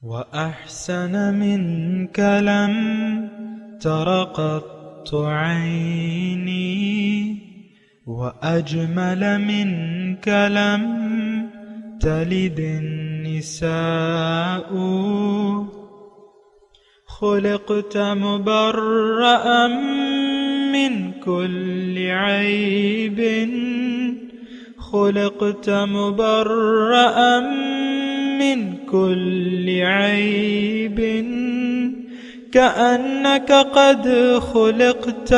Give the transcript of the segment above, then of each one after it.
وأحسن منك لم تر قط عيني وأجمل منك لم تلد النساء خلقت مبرأ من كل عيب خلقت مبرأ من كل عيب كأنك قد خلقت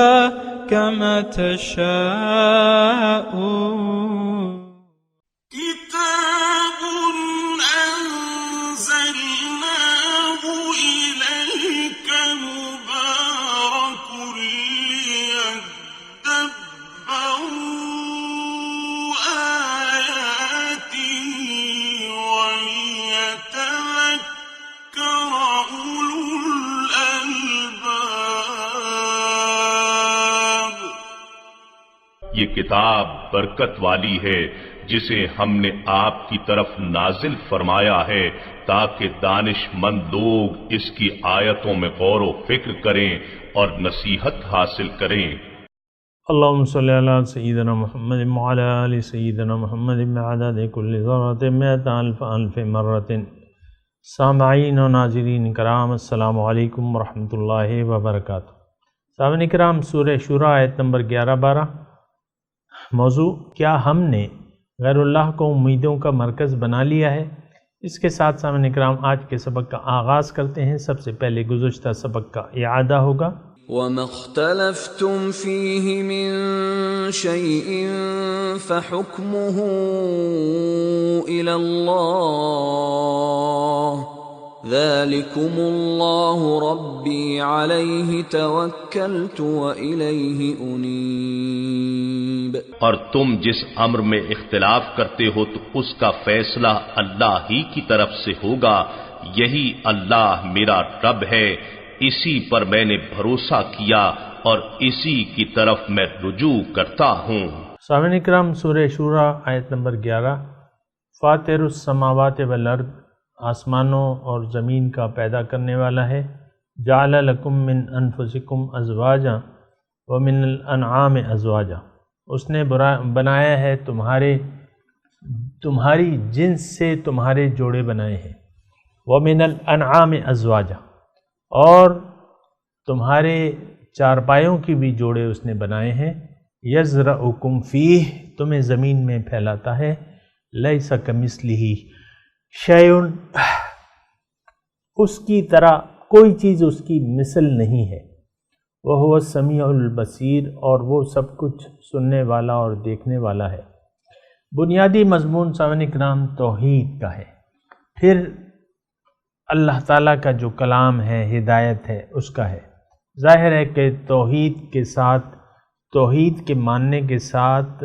كما تشاء كتاب أنزلناه إليك مبارك ليدبروا آياته وليتذكر أولو الألباب۔ یہ کتاب برکت والی ہے جسے ہم نے آپ کی طرف نازل فرمایا ہے تاکہ دانش مند لوگ اس کی آیتوں میں غور و فکر کریں اور نصیحت حاصل کریں۔ اللہم صلی علی سیدنا محمد وعلی آل سیدنا محمد بعدد کل ذرۃ مئۃ الف الف مرۃ۔ سامعین و ناظرین کرام، السلام علیکم ورحمۃ اللہ وبرکاتہ۔ سامعین کرام، سورہ شورى آیت نمبر 11-12۔ موضوع: کیا ہم نے غیر اللہ کو امیدوں کا مرکز بنا لیا ہے؟ اس کے ساتھ سامعین کرام آج کے سبق کا آغاز کرتے ہیں۔ سب سے پہلے گزشتہ سبق کا اعادہ ہوگا۔ وَمَا اخْتَلَفْتُمْ فِيهِ مِنْ شَيْءٍ فَحُكْمُهُ إِلَى اللَّهِ ذَلِكُمُ اللَّهُ رَبِّي عَلَيْهِ تَوَكَّلْتُ وَإِلَيْهِ أُنِيبُ۔ اور تم جس امر میں اختلاف کرتے ہو تو اس کا فیصلہ اللہ ہی کی طرف سے ہوگا، یہی اللہ میرا رب ہے، اسی پر میں نے بھروسہ کیا اور اسی کی طرف میں رجوع کرتا ہوں۔ سامعین کرام، سورہ شورى آیت نمبر 11۔ فاطر السماوات والارض، آسمانوں اور زمین کا پیدا کرنے والا ہے۔ جعل لکم من انفسکم ازواجا ومن الانعام ازواجا، اس نے بنایا ہے تمہاری جنس سے تمہارے جوڑے بنائے ہیں۔ ومن الانعام ازواجا، اور تمہارے چارپایوں کی بھی جوڑے اس نے بنائے ہیں۔ یزرعکم فیہ، تمہیں زمین میں پھیلاتا ہے۔ لیس کمثلہ شیء، اس کی طرح کوئی چیز اس کی مثل نہیں ہے۔ وہو السمیع البصیر، اور وہ سب کچھ سننے والا اور دیکھنے والا ہے۔ بنیادی مضمون سامعین کرام توحید کا ہے، پھر اللہ تعالیٰ کا جو کلام ہے، ہدایت ہے، اس کا ہے۔ ظاہر ہے کہ توحید کے ماننے کے ساتھ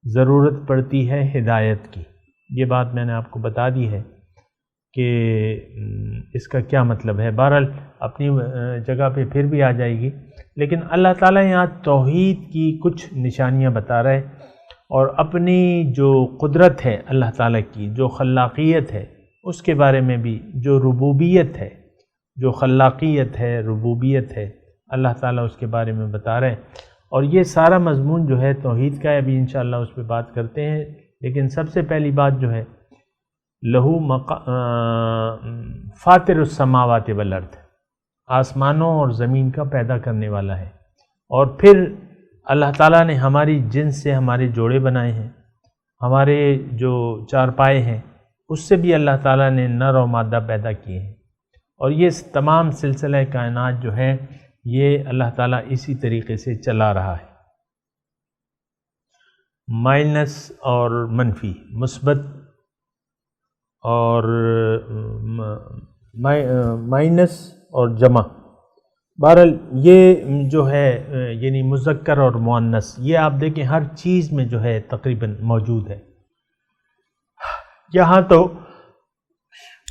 ضرورت پڑتی ہے ہدایت کی۔ یہ بات میں نے آپ کو بتا دی ہے کہ اس کا کیا مطلب ہے، بہرحال اپنی جگہ پہ پھر بھی آ جائے گی، لیکن اللہ تعالیٰ یہاں توحید کی کچھ نشانیاں بتا رہے اور اپنی جو قدرت ہے اللہ تعالیٰ کی، جو خلاقیت ہے، اس کے بارے میں بھی، جو ربوبیت ہے، جو خلاقیت ہے، ربوبیت ہے، اللہ تعالیٰ اس کے بارے میں بتا رہے ہیں۔ اور یہ سارا مضمون جو ہے توحید کا ہے، ابھی انشاءاللہ اس پہ بات کرتے ہیں، لیکن سب سے پہلی بات جو ہے فاطر السماوات والارض، آسمانوں اور زمین کا پیدا کرنے والا ہے۔ اور پھر اللہ تعالیٰ نے ہماری جنس سے ہمارے جوڑے بنائے ہیں، ہمارے جو چارپائے ہیں اس سے بھی اللہ تعالیٰ نے نر و مادہ پیدا کیے ہیں۔ اور یہ تمام سلسلہ کائنات جو ہے یہ اللہ تعالیٰ اسی طریقے سے چلا رہا ہے۔ مائنس اور منفی، مثبت اور مائنس اور جمع، بہرحال یہ جو ہے یعنی مذکر اور مؤنث، یہ آپ دیکھیں ہر چیز میں جو ہے تقریباً موجود ہے۔ یہاں تو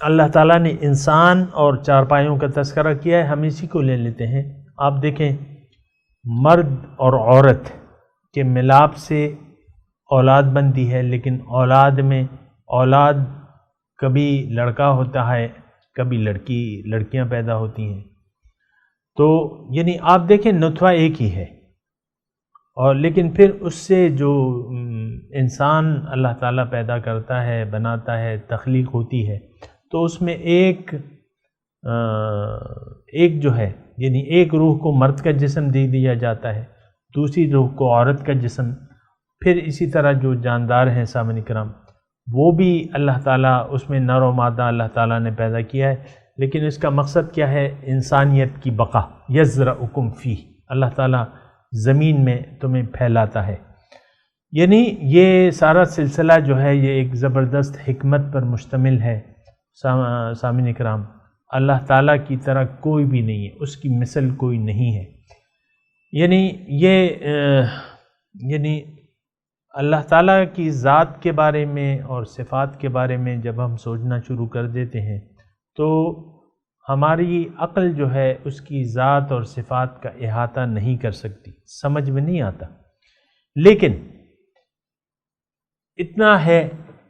اللہ تعالیٰ نے انسان اور چارپائیوں کا تذکرہ کیا ہے، ہم اسی کو لے لیتے ہیں۔ آپ دیکھیں مرد اور عورت کے ملاپ سے اولاد بنتی ہے، لیکن اولاد میں اولاد کبھی لڑکا ہوتا ہے، کبھی لڑکیاں پیدا ہوتی ہیں. تو یعنی آپ دیکھیں نطفہ ایک ہی ہے، اور لیکن پھر اس سے جو انسان اللہ تعالیٰ پیدا کرتا ہے، بناتا ہے، تخلیق ہوتی ہے، تو اس میں ایک جو ہے یعنی ایک روح کو مرد کا جسم دے دیا جاتا ہے، دوسری روح کو عورت کا جسم. پھر اسی طرح جو جاندار ہیں سامعین کرام، وہ بھی اللہ تعالیٰ اس میں نر و مادہ اللہ تعالیٰ نے پیدا کیا ہے، لیکن اس کا مقصد کیا ہے؟ انسانیت کی بقا. یزرعکم فیہ، اللہ تعالیٰ زمین میں تمہیں پھیلاتا ہے. یعنی یہ سارا سلسلہ جو ہے یہ ایک زبردست حکمت پر مشتمل ہے. سامعین کرام، اللہ تعالیٰ کی طرح کوئی بھی نہیں ہے، اس کی مثل کوئی نہیں ہے. یعنی اللہ تعالیٰ کی ذات کے بارے میں اور صفات کے بارے میں جب ہم سوچنا شروع کر دیتے ہیں تو ہماری عقل جو ہے اس کی ذات اور صفات کا احاطہ نہیں کر سکتی، سمجھ میں نہیں آتا. لیکن اتنا ہے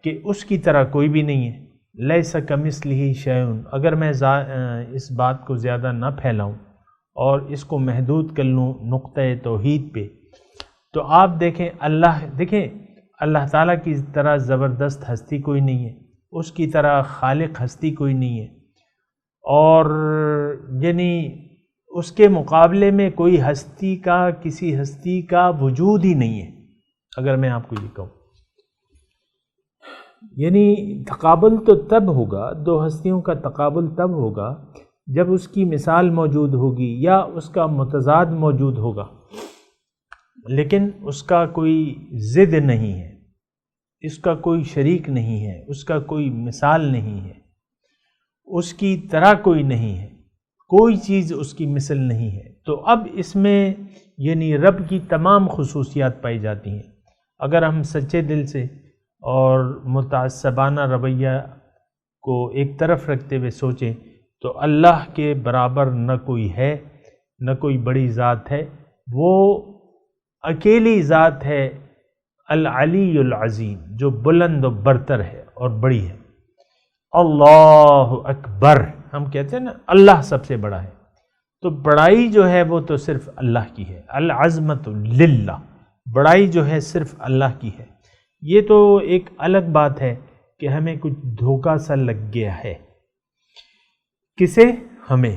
کہ اس کی طرح کوئی بھی نہیں ہے. لیس کمثلہ شیء. اگر میں اس بات کو زیادہ نہ پھیلاؤں اور اس کو محدود کر لوں نقطۂ توحید پہ، تو آپ دیکھیں اللہ تعالیٰ کی طرح زبردست ہستی کوئی نہیں ہے، اس کی طرح خالق ہستی کوئی نہیں ہے، اور یعنی اس کے مقابلے میں کوئی کسی ہستی کا وجود ہی نہیں ہے. اگر میں آپ کو یہ کہوں، یعنی تقابل تو تب ہوگا، دو ہستیوں کا تقابل تب ہوگا جب اس کی مثال موجود ہوگی یا اس کا متضاد موجود ہوگا، لیکن اس کا کوئی ضد نہیں ہے، اس کا کوئی شریک نہیں ہے، اس کا کوئی مثال نہیں ہے، اس کی طرح کوئی نہیں ہے، کوئی چیز اس کی مثل نہیں ہے. تو اب اس میں یعنی رب کی تمام خصوصیات پائی جاتی ہیں. اگر ہم سچے دل سے اور متعصبانہ رویہ کو ایک طرف رکھتے ہوئے سوچیں تو اللہ کے برابر نہ کوئی ہے، نہ کوئی بڑی ذات ہے. وہ اکیلی ذات ہے، العلی العظیم، جو بلند و برتر ہے اور بڑی ہے. اللہ اکبر، ہم کہتے ہیں نا اللہ سب سے بڑا ہے، تو بڑائی جو ہے وہ تو صرف اللہ کی ہے. العظمت للہ، بڑائی جو ہے صرف اللہ کی ہے. یہ تو ایک الگ بات ہے کہ ہمیں کچھ دھوکہ سا لگ گیا ہے. کسے؟ ہمیں.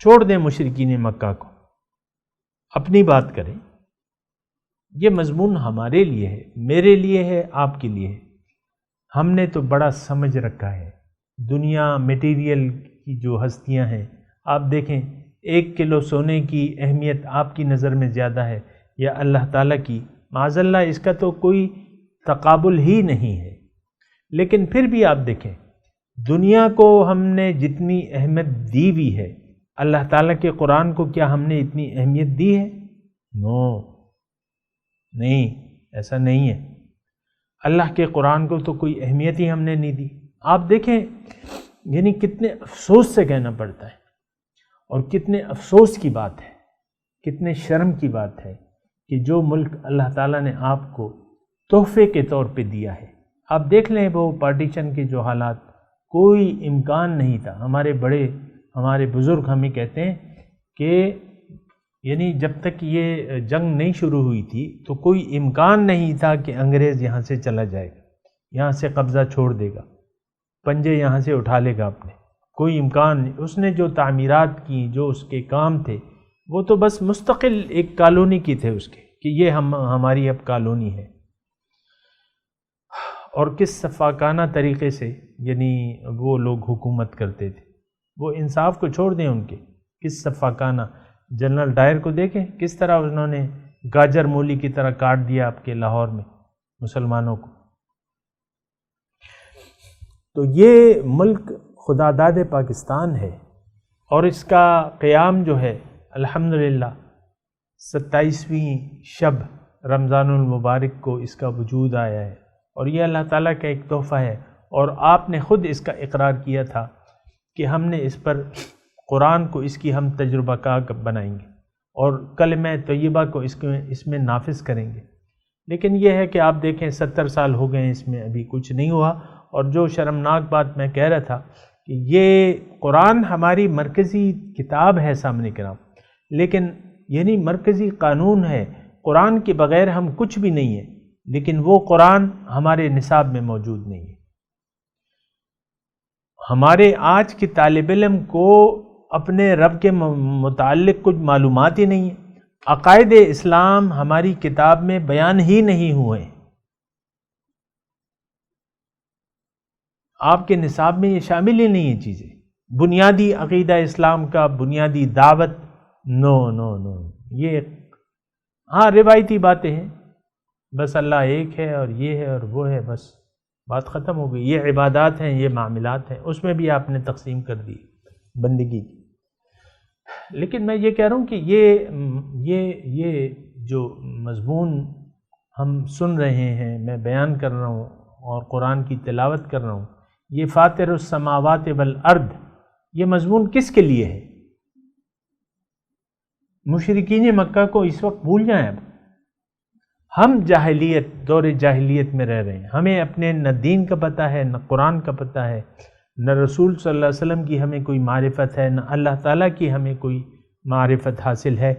چھوڑ دیں مشرکین مکہ کو، اپنی بات کریں. یہ مضمون ہمارے لیے ہے، میرے لیے ہے، آپ کے لیے ہے. ہم نے تو بڑا سمجھ رکھا ہے دنیا میٹیریل کی جو ہستیاں ہیں. آپ دیکھیں 1 کلو سونے کی اہمیت آپ کی نظر میں زیادہ ہے یا اللہ تعالیٰ کی؟ معاذ اللہ، اس کا تو کوئی تقابل ہی نہیں ہے. لیکن پھر بھی آپ دیکھیں دنیا کو ہم نے جتنی اہمیت دی بھی ہے، اللہ تعالیٰ کے قرآن کو کیا ہم نے اتنی اہمیت دی ہے؟ نو، نہیں، ایسا نہیں ہے. اللہ کے قرآن کو تو کوئی اہمیت ہی ہم نے نہیں دی. آپ دیکھیں یعنی کتنے افسوس سے کہنا پڑتا ہے، اور کتنے افسوس کی بات ہے، کتنے شرم کی بات ہے کہ جو ملک اللہ تعالیٰ نے آپ کو تحفے کے طور پہ دیا ہے. آپ دیکھ لیں وہ پارٹیشن کے جو حالات، کوئی امکان نہیں تھا. ہمارے بزرگ ہمیں کہتے ہیں کہ یعنی جب تک یہ جنگ نہیں شروع ہوئی تھی تو کوئی امکان نہیں تھا کہ انگریز یہاں سے چلا جائے گا، یہاں سے قبضہ چھوڑ دے گا، پنجے یہاں سے اٹھا لے گا اپنے. کوئی امکان نہیں. اس نے جو تعمیرات کی، جو اس کے کام تھے، وہ تو بس مستقل ایک کالونی کی تھے اس کے، کہ یہ ہماری اب کالونی ہے. اور کس شفاقانہ طریقے سے یعنی وہ لوگ حکومت کرتے تھے. وہ انصاف کو چھوڑ دیں ان کے، کس شفاقانہ. جنرل ڈائر کو دیکھیں کس طرح انہوں نے گاجر مولی کی طرح کاٹ دیا آپ کے لاہور میں مسلمانوں کو. تو یہ ملک خدا داد پاکستان ہے، اور اس کا قیام جو ہے الحمدللہ 27ویں شب رمضان المبارک کو اس کا وجود آیا ہے، اور یہ اللہ تعالیٰ کا ایک تحفہ ہے. اور آپ نے خود اس کا اقرار کیا تھا کہ ہم نے اس پر قرآن کو اس کی ہم تجربہ کار بنائیں گے اور کلمہ طیبہ کو اس میں نافذ کریں گے. لیکن یہ ہے کہ آپ دیکھیں 70 سال ہو گئے اس میں ابھی کچھ نہیں ہوا. اور جو شرمناک بات میں کہہ رہا تھا کہ یہ قرآن ہماری مرکزی کتاب ہے سامنے کرام، لیکن یعنی مرکزی قانون ہے، قرآن کے بغیر ہم کچھ بھی نہیں ہے، لیکن وہ قرآن ہمارے نصاب میں موجود نہیں ہے۔ ہمارے آج کے طالب علم کو اپنے رب کے متعلق کچھ معلومات ہی نہیں ہے، عقائد اسلام ہماری کتاب میں بیان ہی نہیں ہوئے، آپ کے نصاب میں یہ شامل ہی نہیں ہے چیزیں، بنیادی عقیدہ اسلام کا، بنیادی دعوت، نو نو نو، یہ ہاں روایتی باتیں ہیں، بس اللہ ایک ہے اور یہ ہے اور وہ ہے، بس بات ختم ہو گئی۔ یہ عبادات ہیں، یہ معاملات ہیں، اس میں بھی آپ نے تقسیم کر دی بندگی کی۔ لیکن میں یہ کہہ رہا ہوں کہ یہ جو مضمون ہم سن رہے ہیں، میں بیان کر رہا ہوں اور قرآن کی تلاوت کر رہا ہوں، یہ فاطر السماوات والارض، یہ مضمون کس کے لیے ہے؟ مشرکین مکہ کو اس وقت بھول جائیں، اب ہم جاہلیت، دور جاہلیت میں رہ رہے ہیں، ہمیں اپنے نہ دین کا پتہ ہے، نہ قرآن کا پتہ ہے، نہ رسول صلی اللہ علیہ وسلم کی ہمیں کوئی معرفت ہے، نہ اللہ تعالیٰ کی ہمیں کوئی معرفت حاصل ہے،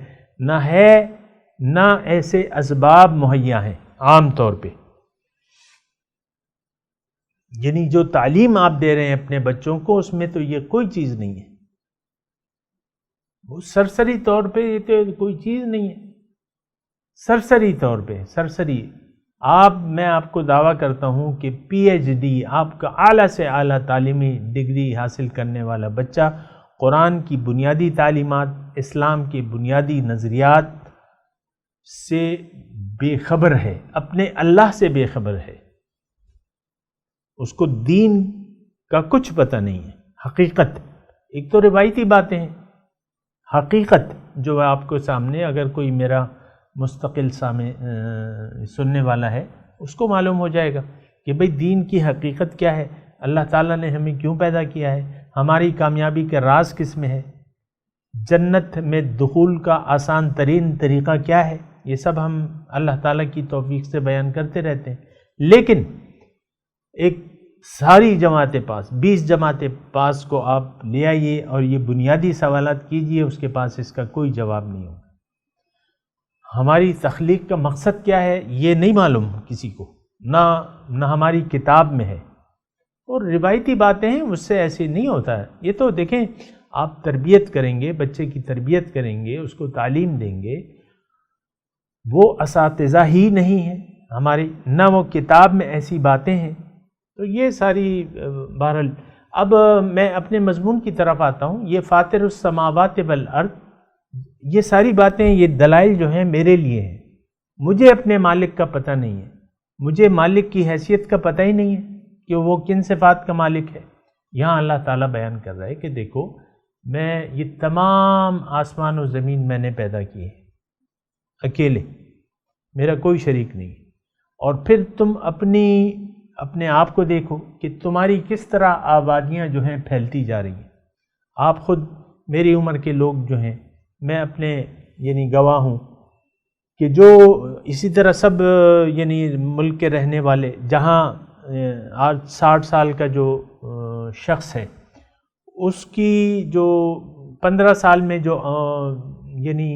نہ ایسے اسباب مہیا ہیں عام طور پہ۔ یعنی جو تعلیم آپ دے رہے ہیں اپنے بچوں کو، اس میں تو یہ کوئی چیز نہیں ہے، وہ سرسری طور پہ یہ تو کوئی چیز نہیں ہے، سرسری طور پہ، سرسری۔ میں آپ کو دعویٰ کرتا ہوں کہ پی ایچ ڈی، آپ کا اعلیٰ سے اعلیٰ تعلیمی ڈگری حاصل کرنے والا بچہ قرآن کی بنیادی تعلیمات، اسلام کے بنیادی نظریات سے بے خبر ہے، اپنے اللہ سے بے خبر ہے، اس کو دین کا کچھ پتہ نہیں ہے۔ حقیقت، ایک تو روایتی باتیں ہیں، حقیقت جو آپ کو سامنے، اگر کوئی میرا مستقل سننے والا ہے، اس کو معلوم ہو جائے گا کہ بھئی دین کی حقیقت کیا ہے، اللہ تعالیٰ نے ہمیں کیوں پیدا کیا ہے، ہماری کامیابی کا راز کس میں ہے، جنت میں دخول کا آسان ترین طریقہ کیا ہے، یہ سب ہم اللہ تعالیٰ کی توفیق سے بیان کرتے رہتے ہیں۔ لیکن ایک ساری جماعتیں پاس، 20 جماعتیں پاس کو آپ لے آئیے اور یہ بنیادی سوالات کیجئے، اس کے پاس اس کا کوئی جواب نہیں ہوگا۔ ہماری تخلیق کا مقصد کیا ہے یہ نہیں معلوم کسی کو، نہ ہماری کتاب میں ہے، اور روایتی باتیں ہیں، اس سے ایسے نہیں ہوتا ہے۔ یہ تو دیکھیں، آپ تربیت کریں گے، بچے کی تربیت کریں گے، اس کو تعلیم دیں گے، وہ اساتذہ ہی نہیں ہیں ہماری، نہ وہ کتاب میں ایسی باتیں ہیں، تو یہ ساری بہرحال۔ اب میں اپنے مضمون کی طرف آتا ہوں، یہ فاطر السماوات والارض، یہ ساری باتیں، یہ دلائل جو ہیں میرے لیے ہیں، مجھے اپنے مالک کا پتہ نہیں ہے، مجھے مالک کی حیثیت کا پتہ ہی نہیں ہے کہ وہ کن صفات کا مالک ہے۔ یہاں اللہ تعالیٰ بیان کر رہا ہے کہ دیکھو، میں یہ تمام آسمان و زمین میں نے پیدا کیے ہیں اکیلے، میرا کوئی شریک نہیں، اور پھر تم اپنے آپ کو دیکھو کہ تمہاری کس طرح آبادیاں جو ہیں پھیلتی جا رہی ہیں۔ آپ خود میری عمر کے لوگ جو ہیں، میں اپنے یعنی گواہ ہوں کہ جو اسی طرح سب یعنی ملک کے رہنے والے، جہاں آج 60 سال کا جو شخص ہے، اس کی جو 15 سال میں یعنی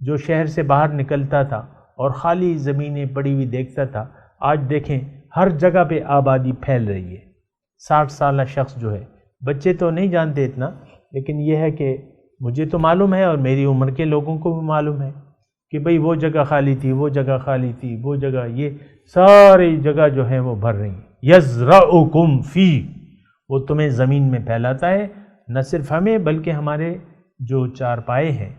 جو شہر سے باہر نکلتا تھا اور خالی زمینیں پڑی ہوئی دیکھتا تھا، آج دیکھیں ہر جگہ پہ آبادی پھیل رہی ہے۔ 60 سالہ شخص جو ہے، بچے تو نہیں جانتے اتنا، لیکن یہ ہے کہ مجھے تو معلوم ہے اور میری عمر کے لوگوں کو بھی معلوم ہے کہ بھئی وہ جگہ خالی تھی، وہ جگہ خالی تھی، وہ جگہ، یہ ساری جگہ جو ہے وہ بھر رہی ہیں۔ یزرعکم فی، وہ تمہیں زمین میں پھیلاتا ہے، نہ صرف ہمیں بلکہ ہمارے جو چارپائے ہیں،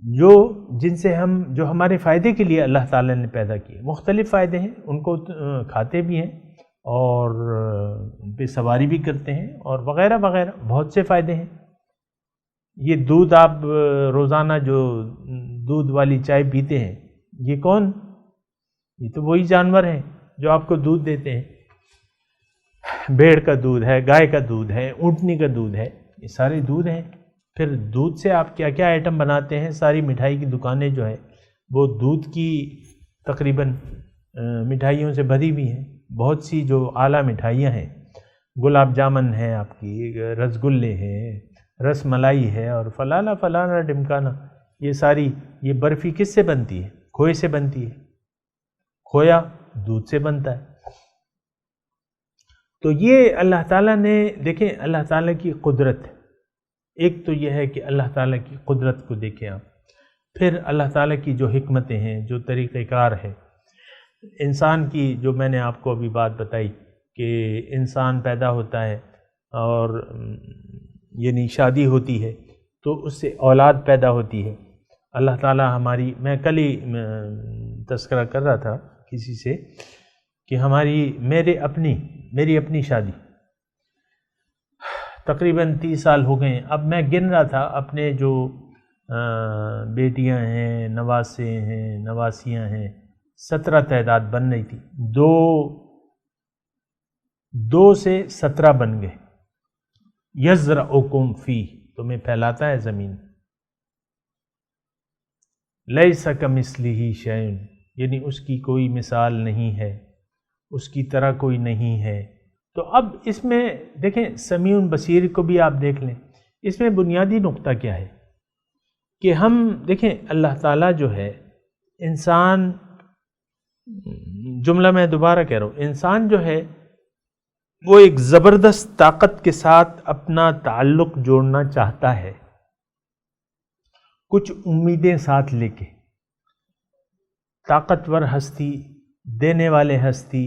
جو ہمارے فائدے کے لیے اللہ تعالیٰ نے پیدا کیے۔ مختلف فائدے ہیں، ان کو کھاتے بھی ہیں اور ان پہ سواری بھی کرتے ہیں اور وغیرہ وغیرہ، بہت سے فائدے ہیں۔ یہ دودھ، آپ روزانہ جو دودھ والی چائے پیتے ہیں، یہ کون؟ یہ تو وہی جانور ہیں جو آپ کو دودھ دیتے ہیں۔ بھیڑ کا دودھ ہے، گائے کا دودھ ہے، اونٹنی کا دودھ ہے، یہ سارے دودھ ہیں۔ پھر دودھ سے آپ کیا کیا آئٹم بناتے ہیں، ساری مٹھائی کی دکانیں جو ہیں وہ دودھ کی تقریباً مٹھائیوں سے بھری ہوئی ہیں، بہت سی جو اعلیٰ مٹھائیاں ہیں گلاب جامن ہے، آپ کی رسگلے ہیں، رس ملائی ہے، اور فلانا فلانا ڈمکانا، یہ ساری یہ برفی کس سے بنتی ہے؟ کھوئے سے بنتی ہے، کھویا دودھ سے بنتا ہے۔ تو یہ اللہ تعالیٰ نے، دیکھیں اللہ تعالیٰ کی قدرت، ایک تو یہ ہے کہ اللہ تعالیٰ کی قدرت کو دیکھیں آپ، پھر اللہ تعالیٰ کی جو حکمتیں ہیں، جو طریقہ کار ہے، انسان کی جو میں نے آپ کو ابھی بات بتائی کہ انسان پیدا ہوتا ہے اور یعنی شادی ہوتی ہے تو اس سے اولاد پیدا ہوتی ہے۔ اللہ تعالیٰ ہماری، میں کل ہی تذکرہ کر رہا تھا کسی سے کہ میری اپنی شادی تقریباً 30 سال ہو گئے ہیں۔ اب میں گن رہا تھا اپنے جو بیٹیاں ہیں، نواسے ہیں، نواسیاں ہیں، 17 تعداد بن رہی تھی، دو سے 17 بن گئے۔ یزرعکم فیہ، تمہیں پھیلاتا ہے زمین، لیس کمثلہ شیء، یعنی اس کی کوئی مثال نہیں ہے، اس کی طرح کوئی نہیں ہے۔ تو اب اس میں دیکھیں سمیع بصیر کو بھی آپ دیکھ لیں، اس میں بنیادی نقطہ کیا ہے کہ ہم دیکھیں اللہ تعالیٰ جو ہے، انسان، جملہ میں دوبارہ کہہ رہا ہوں، انسان جو ہے وہ ایک زبردست طاقت کے ساتھ اپنا تعلق جوڑنا چاہتا ہے، کچھ امیدیں ساتھ لے کے، طاقتور ہستی، دینے والے ہستی،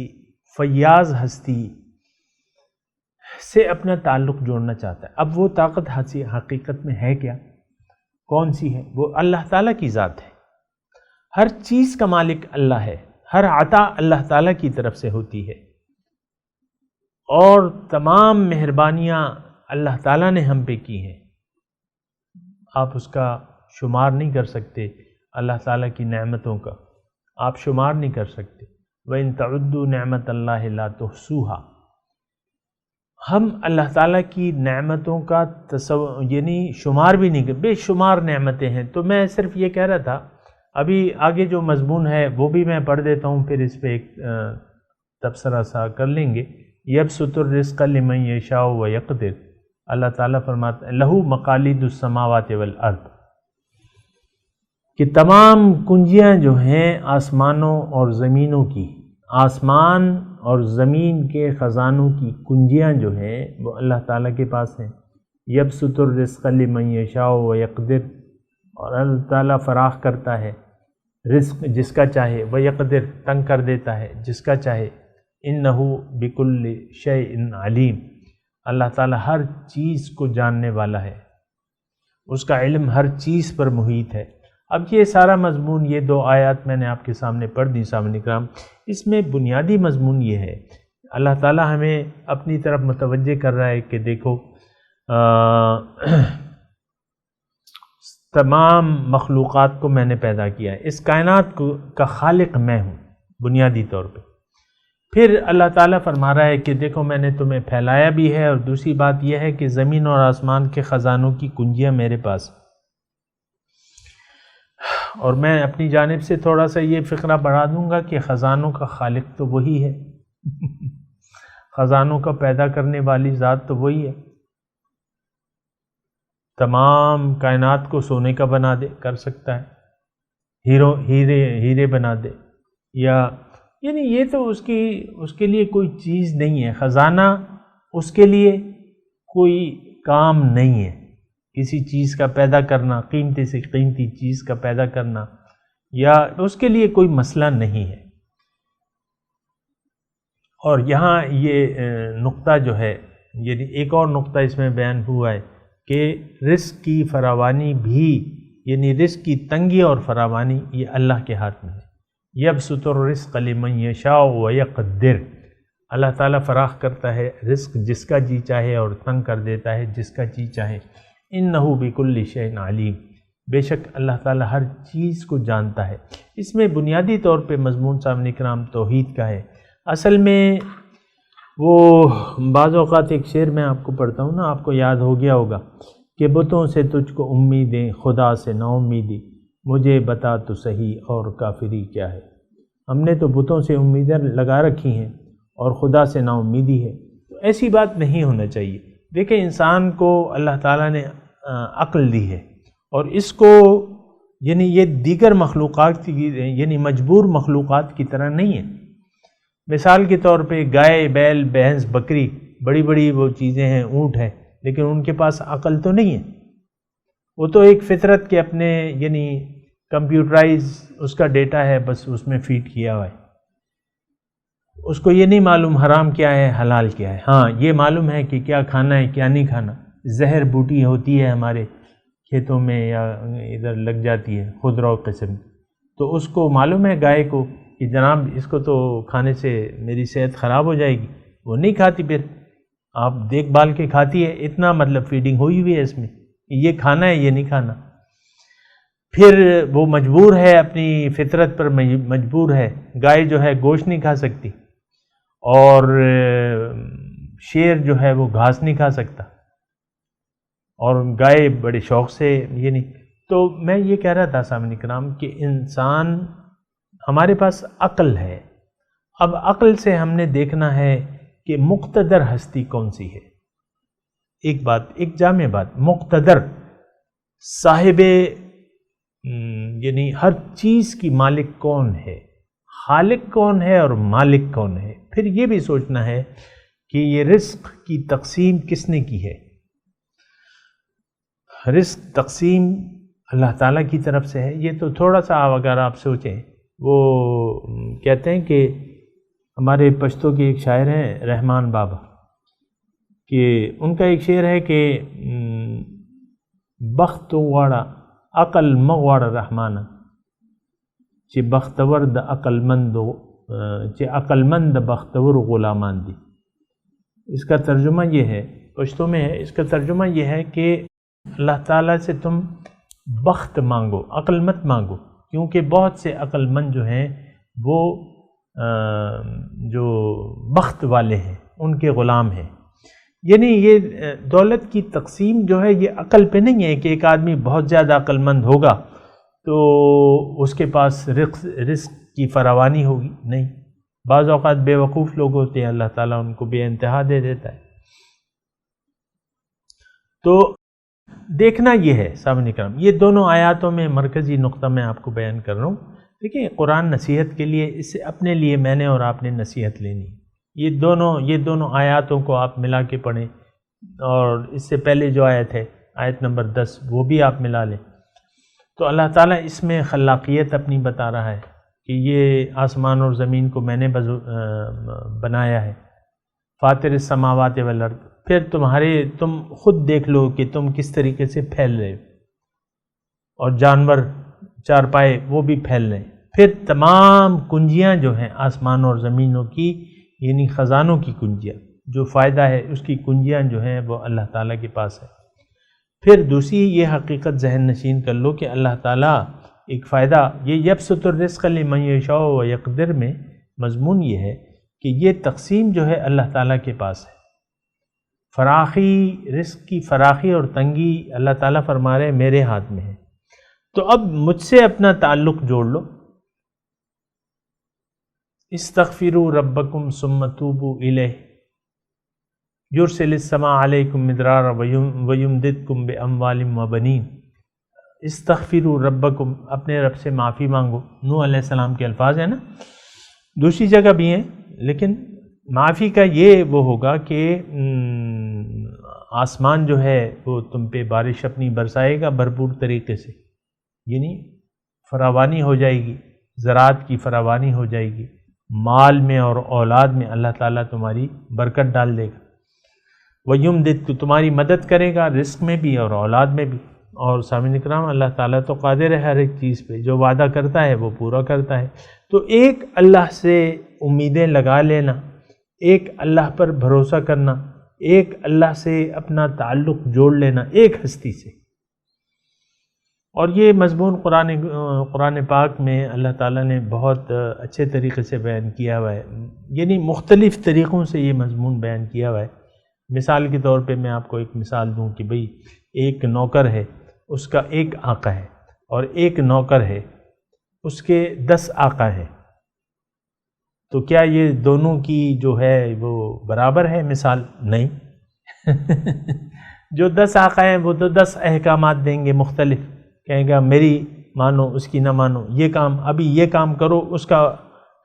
فیاض ہستی سے اپنا تعلق جوڑنا چاہتا ہے۔ اب وہ طاقت حقیقت میں ہے کیا؟ کون سی ہے؟ وہ اللہ تعالیٰ کی ذات ہے، ہر چیز کا مالک اللہ ہے، ہر عطا اللہ تعالیٰ کی طرف سے ہوتی ہے، اور تمام مہربانیاں اللہ تعالیٰ نے ہم پہ کی ہیں، آپ اس کا شمار نہیں کر سکتے، اللہ تعالیٰ کی نعمتوں کا آپ شمار نہیں کر سکتے۔ وَإِن تَعُدُّوا نِعْمَةَ اللَّهِ لَا تُحْصُوهَا، ہم اللہ تعالیٰ کی نعمتوں کا یعنی شمار بھی نہیں کر، بے شمار نعمتیں ہیں۔ تو میں صرف یہ کہہ رہا تھا، ابھی آگے جو مضمون ہے وہ بھی میں پڑھ دیتا ہوں، پھر اس پہ ایک تبصرہ سا کر لیں گے۔ یبسط الرزق لمن یشاء ویقدر، اللہ تعالیٰ فرماتا ہے لہو مقالید السماوات والارض، کہ تمام کنجیاں جو ہیں آسمانوں اور زمینوں کی، آسمان اور زمین کے خزانوں کی کنجیاں جو ہیں وہ اللہ تعالیٰ کے پاس ہیں۔ یبسط الرزق لمن یشاء ویقدر، اور اللہ تعالیٰ فراخ کرتا ہے رزق جس کا چاہے، ویقدر تنگ کر دیتا ہے جس کا چاہے۔ انہ بکل شیء علیم، اللہ تعالیٰ ہر چیز کو جاننے والا ہے، اس کا علم ہر چیز پر محیط ہے۔ اب یہ سارا مضمون، یہ 2 آیات میں نے آپ کے سامنے پڑھ دی سامعین کرام، اس میں بنیادی مضمون یہ ہے، اللہ تعالیٰ ہمیں اپنی طرف متوجہ کر رہا ہے کہ دیکھو تمام مخلوقات کو میں نے پیدا کیا ہے، اس کائنات کا خالق میں ہوں بنیادی طور پہ۔ پھر اللہ تعالیٰ فرما رہا ہے کہ دیکھو میں نے تمہیں پھیلایا بھی ہے، اور دوسری بات یہ ہے کہ زمین اور آسمان کے خزانوں کی کنجیاں میرے پاس، اور میں اپنی جانب سے تھوڑا سا یہ فقرہ بڑھا دوں گا کہ خزانوں کا خالق تو وہی ہے خزانوں کا پیدا کرنے والی ذات تو وہی ہے، تمام کائنات کو سونے کا بنا دے، کر سکتا ہے، ہیرے بنا دے، یا یعنی یہ تو اس کے لیے کوئی چیز نہیں ہے، خزانہ اس کے لیے کوئی کام نہیں ہے، کسی چیز کا پیدا کرنا، قیمتی سے قیمتی چیز کا پیدا کرنا، یا اس کے لیے کوئی مسئلہ نہیں ہے۔ اور یہاں یہ نقطہ جو ہے، یعنی ایک اور نقطہ اس میں بیان ہوا ہے کہ رزق کی فراوانی بھی، یعنی رزق کی تنگی اور فراوانی یہ اللہ کے ہاتھ میں ہے۔ یبسط الرزق لمن یشاء ویقدر، اللہ تعالیٰ فراخ کرتا ہے رزق جس کا جی چاہے اور تنگ کر دیتا ہے جس کا جی چاہے۔ انہ بکل شیء علیم، بے شک اللہ تعالیٰ ہر چیز کو جانتا ہے۔ اس میں بنیادی طور پہ مضمون سامنے کرام توحید کا ہے۔ اصل میں وہ بعض اوقات ایک شعر میں آپ کو پڑھتا ہوں نا، آپ کو یاد ہو گیا ہوگا کہ بتوں سے تجھ کو امیدیں، خدا سے نا امیدی، مجھے بتا تو صحیح اور کافری کیا ہے۔ ہم نے تو بتوں سے امیدیں لگا رکھی ہیں اور خدا سے نا امیدی ہے۔ تو ایسی بات نہیں ہونا چاہیے۔ دیکھیں انسان کو اللہ تعالیٰ نے عقل دی ہے، اور اس کو یعنی یہ دیگر مخلوقات کی یعنی مجبور مخلوقات کی طرح نہیں ہے۔ مثال کے طور پہ گائے، بیل، بھینس، بکری، بڑی بڑی وہ چیزیں ہیں، اونٹ ہیں، لیکن ان کے پاس عقل تو نہیں ہے۔ وہ تو ایک فطرت کے اپنے یعنی کمپیوٹرائز اس کا ڈیٹا ہے، بس اس میں فیڈ کیا ہوا ہے۔ اس کو یہ نہیں معلوم حرام کیا ہے، حلال کیا ہے۔ ہاں یہ معلوم ہے کہ کیا کھانا ہے کیا نہیں کھانا۔ زہر بوٹی ہوتی ہے ہمارے کھیتوں میں یا ادھر لگ جاتی ہے خضرا قسم، تو اس کو معلوم ہے گائے کو کہ جناب اس کو تو کھانے سے میری صحت خراب ہو جائے گی، وہ نہیں کھاتی، پھر آپ دیکھ بھال کے کھاتی ہے، اتنا مطلب فیڈنگ ہوئی ہوئی ہے اس میں، یہ کھانا ہے یہ نہیں کھانا۔ پھر وہ مجبور ہے، اپنی فطرت پر مجبور ہے۔ گائے جو ہے گوشت نہیں کھا سکتی، اور شیر جو ہے وہ گھاس نہیں کھا سکتا، اور گائے بڑے شوق سے یعنی۔ تو میں یہ کہہ رہا تھا سامعین کرام کہ انسان، ہمارے پاس عقل ہے، اب عقل سے ہم نے دیکھنا ہے کہ مقتدر ہستی کون سی ہے۔ ایک بات، ایک جامع بات، مقتدر صاحب یعنی ہر چیز کی مالک کون ہے، خالق کون ہے اور مالک کون ہے۔ پھر یہ بھی سوچنا ہے کہ یہ رزق کی تقسیم کس نے کی ہے۔ رزق تقسیم اللہ تعالیٰ کی طرف سے ہے۔ یہ تو تھوڑا سا اگر آپ سوچیں، وہ کہتے ہیں کہ ہمارے پشتو کے ایک شاعر ہیں رحمان بابا، کہ ان کا ایک شعر ہے کہ بخت واڑا عقل مغواڑا رحمانہ چی بختور د عقل مند چی عقل مند بختور غلامان دی۔ اس کا ترجمہ یہ ہے، پشتو میں ہے، اس کا ترجمہ یہ ہے کہ اللہ تعالیٰ سے تم بخت مانگو، عقل مت مانگو، کیونکہ بہت سے عقل مند جو ہیں وہ جو بخت والے ہیں ان کے غلام ہیں۔ یعنی یہ دولت کی تقسیم جو ہے یہ عقل پہ نہیں ہے کہ ایک آدمی بہت زیادہ عقل مند ہوگا تو اس کے پاس رزق کی فراوانی ہوگی، نہیں۔ بعض اوقات بے وقوف لوگ ہوتے ہیں، اللہ تعالیٰ ان کو بے انتہا دے دیتا ہے۔ تو دیکھنا یہ ہے سامعین کرام، یہ دونوں آیاتوں میں مرکزی نقطہ میں آپ کو بیان کر رہا ہوں۔ دیکھیں قرآن نصیحت کے لیے، اس سے اپنے لیے میں نے اور آپ نے نصیحت لینی۔ یہ دونوں آیاتوں کو آپ ملا کے پڑھیں، اور اس سے پہلے جو آیت ہے آیت نمبر 10 وہ بھی آپ ملا لیں، تو اللہ تعالیٰ اس میں خلاقیت اپنی بتا رہا ہے کہ یہ آسمان اور زمین کو میں نے بنایا ہے، فاطر السماوات والارض۔ پھر تم خود دیکھ لو کہ تم کس طریقے سے پھیل رہے ہو، اور جانور چارپائے وہ بھی پھیل رہے ہیں۔ پھر تمام کنجیاں جو ہیں آسمان اور زمینوں کی، یعنی خزانوں کی کنجیاں، جو فائدہ ہے اس کی کنجیاں جو ہیں وہ اللہ تعالیٰ کے پاس ہے۔ پھر دوسری یہ حقیقت ذہن نشین کر لو کہ اللہ تعالیٰ ایک فائدہ، یہ یبسط الرزق لمن یشاء ویقدر میں مضمون یہ ہے کہ یہ تقسیم جو ہے اللہ تعالیٰ کے پاس ہے۔ فراخی، رزق کی فراخی اور تنگی اللہ تعالیٰ فرما رہے میرے ہاتھ میں ہے۔ تو اب مجھ سے اپنا تعلق جوڑ لو۔ استغفروا ربکم ثم توبوا الیہ یرسل السماء علیکم مدرارا ویمددکم باموال وبنین۔ استغفروا ربکم، اپنے رب سے معافی مانگو۔ نوح علیہ السلام کے الفاظ ہیں نا، دوسری جگہ بھی ہیں، لیکن معافی کا یہ وہ ہوگا کہ آسمان جو ہے وہ تم پہ بارش اپنی برسائے گا بھرپور طریقے سے، یعنی فراوانی ہو جائے گی، زراعت کی فراوانی ہو جائے گی، مال میں اور اولاد میں اللہ تعالیٰ تمہاری برکت ڈال دے گا۔ وَيُمْدِدْ، تو تمہاری مدد کرے گا رزق میں بھی اور اولاد میں بھی۔ اور سامعین کرام، اللہ تعالیٰ تو قادر ہے ہر ایک چیز پہ، جو وعدہ کرتا ہے وہ پورا کرتا ہے۔ تو ایک اللہ سے امیدیں لگا لینا، ایک اللہ پر بھروسہ کرنا، ایک اللہ سے اپنا تعلق جوڑ لینا، ایک ہستی سے۔ اور یہ مضمون قرآن پاک میں اللہ تعالیٰ نے بہت اچھے طریقے سے بیان کیا ہوا ہے، یعنی مختلف طریقوں سے یہ مضمون بیان کیا ہوا ہے۔ مثال کے طور پہ میں آپ کو ایک مثال دوں کہ بھئی ایک نوکر ہے، اس کا ایک آقا ہے، اور ایک نوکر ہے، اس کے 10 آقا ہیں۔ تو کیا یہ دونوں کی جو ہے وہ برابر ہے مثال؟ نہیں جو 10 آقا ہیں وہ تو 10 احکامات دیں گے مختلف، کہیں گا میری مانو اس کی نہ مانو، یہ کام ابھی یہ کام کرو اس کا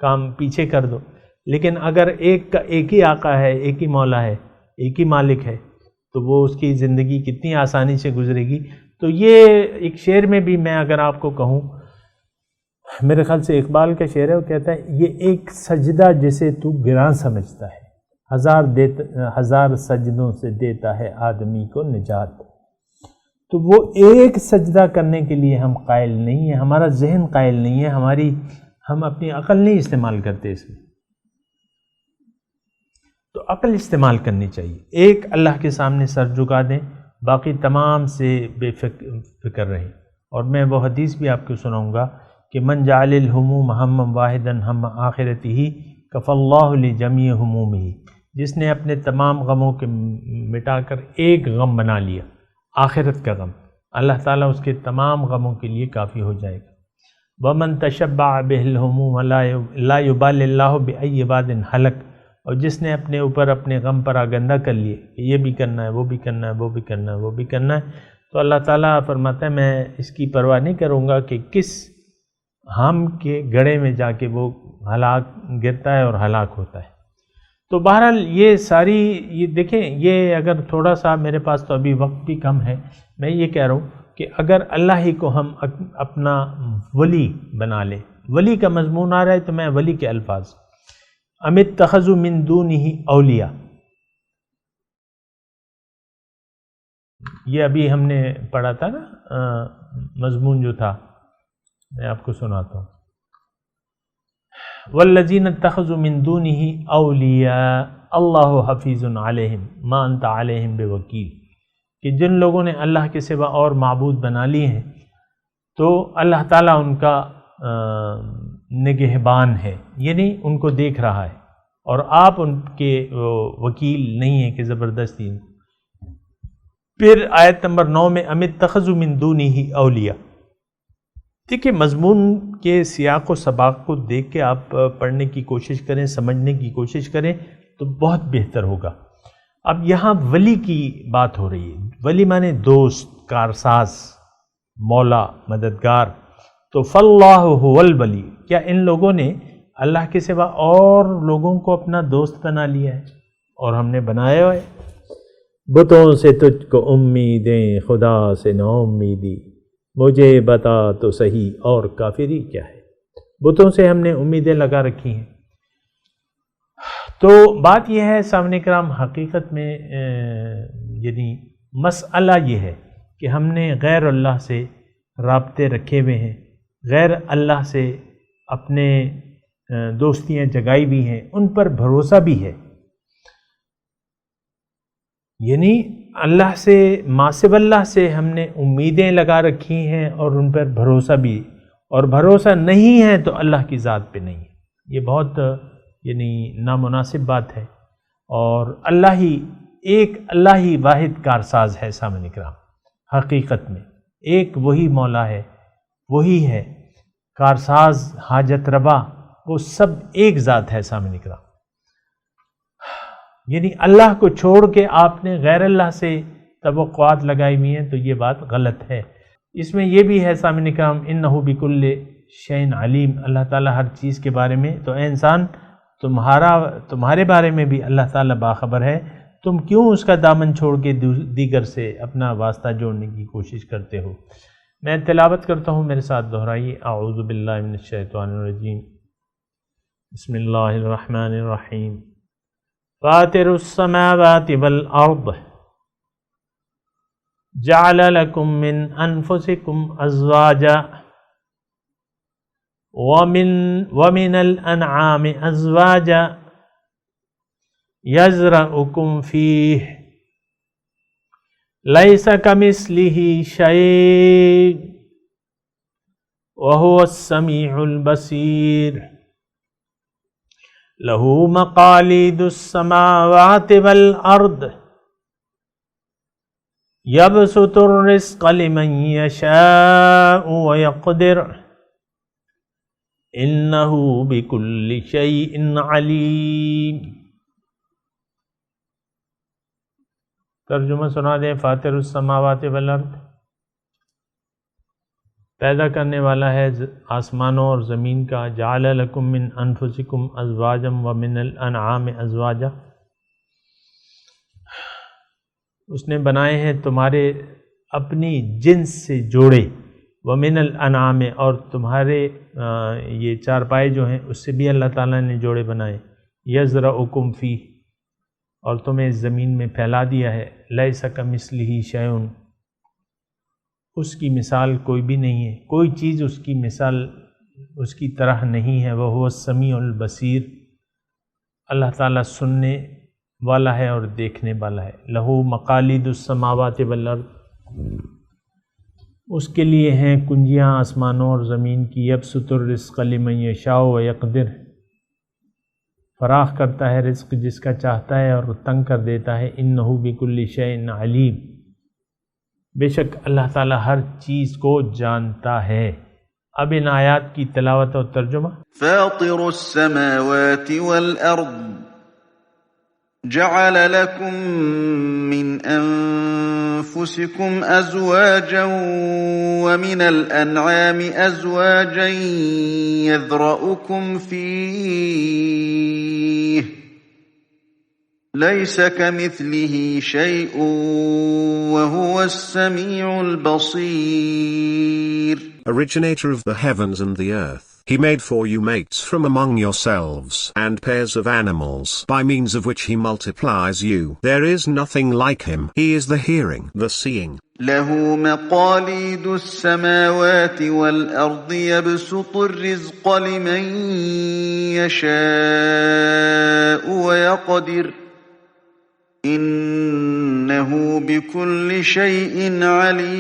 کام پیچھے کر دو. لیکن اگر ایک ہی آقا ہے، ایک ہی مولا ہے، ایک ہی مالک ہے، تو وہ اس کی زندگی کتنی آسانی سے گزرے گی. تو یہ ایک شعر میں بھی میں اگر آپ کو کہوں، میرے خیال سے اقبال کا شعر ہے، وہ کہتا ہے یہ ایک سجدہ جسے تو گراں سمجھتا ہے، ہزار سجدوں سے دیتا ہے آدمی کو نجات. تو وہ ایک سجدہ کرنے کے لیے ہم قائل نہیں ہیں، ہمارا ذہن قائل نہیں ہے، ہم اپنی عقل نہیں استعمال کرتے اس میں. تو عقل استعمال کرنی چاہیے. ایک اللہ کے سامنے سر جھکا دیں، باقی تمام سے بے فکر رہیں. اور میں وہ حدیث بھی آپ کو سناؤں گا کہ من جعل الہموم ہما واحدا ہم آخرتہ کف اللہ لجمیع ہمومہ، جس نے اپنے تمام غموں کے مٹا کر ایک غم بنا لیا، آخرت کا غم، اللہ تعالیٰ اس کے تمام غموں کے لیے کافی ہو جائے گا. ومن تشبع بہ الہموم لا یبال اللہ بأی واد ہلک، اور جس نے اپنے اوپر اپنے غم پر آگندہ کر لیے کہ یہ بھی کرنا ہے، وہ بھی کرنا ہے، وہ بھی کرنا ہے، وہ بھی کرنا ہے، تو اللہ تعالیٰ فرماتا ہے میں اس کی پرواہ نہیں کروں گا کہ کس ہم کے گڑھے میں جا کے وہ ہلاک گرتا ہے اور ہلاک ہوتا ہے. تو بہرحال یہ دیکھیں، یہ اگر تھوڑا سا میرے پاس تو ابھی وقت بھی کم ہے، میں یہ کہہ رہا ہوں کہ اگر اللہ ہی کو ہم اپنا ولی بنا لیں، ولی کا مضمون آ رہا ہے تو میں ولی کے الفاظ ام اتخذوا من دونہ اولیاء، یہ ابھی ہم نے پڑھا تھا نا مضمون جو تھا، میں آپ کو سناتا ہوں. والذین اتخذوا من دونہ اولیاء اللہ حفیظ علیہم ما انت علیہم بوکیل، کہ جن لوگوں نے اللہ کے سوا اور معبود بنا لیے ہیں تو اللہ تعالیٰ ان کا نگہبان ہے، یعنی ان کو دیکھ رہا ہے، اور آپ ان کے وکیل نہیں ہیں کہ زبردستی. پھر آیت نمبر 9 میں ام اتخذوا من دونہ اولیاء. دیکھیں مضمون کے سیاق و سباق کو دیکھ کے آپ پڑھنے کی کوشش کریں، سمجھنے کی کوشش کریں تو بہت بہتر ہوگا. اب یہاں ولی کی بات ہو رہی ہے، ولی مانے دوست، کارساز، مولا، مددگار. تو فاللہ هو الولی، کیا ان لوگوں نے اللہ کے سوا اور لوگوں کو اپنا دوست بنا لیا ہے؟ اور ہم نے بنایا ہے. بتوں سے تجھ کو امیدیں، خدا سے نا امیدی، مجھے بتا تو صحیح اور کافری کیا ہے. بتوں سے ہم نے امیدیں لگا رکھی ہیں. تو بات یہ ہے سامنے کرام، حقیقت میں یعنی مسئلہ یہ ہے کہ ہم نے غیر اللہ سے رابطے رکھے ہوئے ہیں، غیر اللہ سے اپنے دوستیاں جگائی بھی ہیں، ان پر بھروسہ بھی ہے. یعنی اللہ سے، ماسب اللہ سے ہم نے امیدیں لگا رکھی ہیں اور ان پر بھروسہ بھی، اور بھروسہ نہیں ہے تو اللہ کی ذات پہ نہیں ہے. یہ بہت یعنی نامناسب بات ہے. اور اللہ ہی واحد کارساز ہے سامنے کرام. حقیقت میں ایک وہی مولا ہے، وہی ہے کارساز، حاجت روا، وہ سب ایک ذات ہے سامنے کرام. یعنی اللہ کو چھوڑ کے آپ نے غیر اللہ سے توقعات لگائی ہوئی ہیں تو یہ بات غلط ہے. اس میں یہ بھی ہے سامنے کرام، انہ بکل شیء علیم، اللہ تعالیٰ ہر چیز کے بارے میں. تو اے انسان، تمہارے بارے میں بھی اللہ تعالیٰ باخبر ہے. تم کیوں اس کا دامن چھوڑ کے دیگر سے اپنا واسطہ جوڑنے کی کوشش کرتے ہو؟ میں تلاوت کرتا ہوں، میرے ساتھ دہرائیے. اعوذ باللہ من الشیطان الرجیم، بسم اللہ الرحمن الرحیم. فاطر السماوات والارض جعل لكم من انفسكم ازواجا ومن الانعام ازواجا يزرعكم فيه ليس كمثله شيء وهو السميع البصير. له مقاليد السماوات والأرض يبسط الرزق لمن يشاء ويقدر انہ بکل شیء علیم۔ ترجمہ سنا دیں۔ فاطر السماوات والارض، پیدا کرنے والا ہے آسمانوں اور زمین کا۔ جعل لکم من انفسکم ازواجا ومن الانعام ازواجا، اس نے بنائے ہیں تمہارے اپنی جنس سے جوڑے، ومن الانعام، اور تمہارے یہ چارپائے جو ہیں اس سے بھی اللہ تعالیٰ نے جوڑے بنائے۔ یزرعکم فیہ، اور تمہیں زمین میں پھیلا دیا ہے۔ لیس کمثلہ شیء، اس کی مثال کوئی بھی نہیں ہے، کوئی چیز اس کی مثال اس کی طرح نہیں ہے۔ وہو السمیع البصیر، اللہ تعالیٰ سننے والا ہے اور دیکھنے والا ہے۔ لہو مقالید السماوات والارض، اس کے لیے ہیں کنجیاں آسمانوں اور زمین کی۔ یبسط الرزق لمن یشاء ویقدر، فراخ کرتا ہے رزق جس کا چاہتا ہے اور تنگ کر دیتا ہے۔ انہ بکل شیء علیم، بے شک اللہ تعالیٰ ہر چیز کو جانتا ہے۔ اب ان آیات کی تلاوت اور ترجمہ۔ فاطر السماوات والأرض جعل لكم من أنفسكم أزواجا ومن الأنعام أزواجا يذرأكم فيه ليس كمثله شيء وهو السميع البصير. Originator of the heavens and the earth, he made for you mates from among yourselves and pairs of animals by means of which he multiplies you. There is nothing like him. He is the hearing, the seeing. له مقاليد السماوات والأرض يبسط الرزق لمن يشاء ويقدر إنه بكل شيء عليم.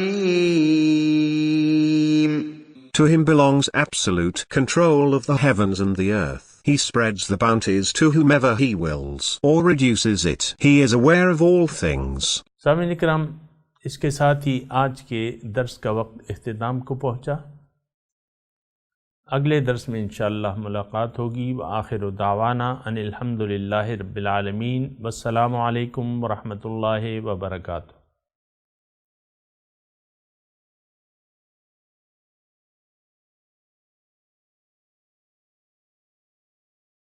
To him belongs absolute control of the heavens and the earth. He spreads the bounties to whomever he wills, or reduces it. He is aware of all things. سامعین کرام، اس کے ساتھ ہی آج کے درس کا وقت اختتام کو پہنچا۔ اگلے درس میں انشاءاللہ ملاقات ہوگی۔ وآخر دعوانا ان الحمدللہ رب العالمین، والسلام علیکم ورحمۃ اللہ وبرکاتہ۔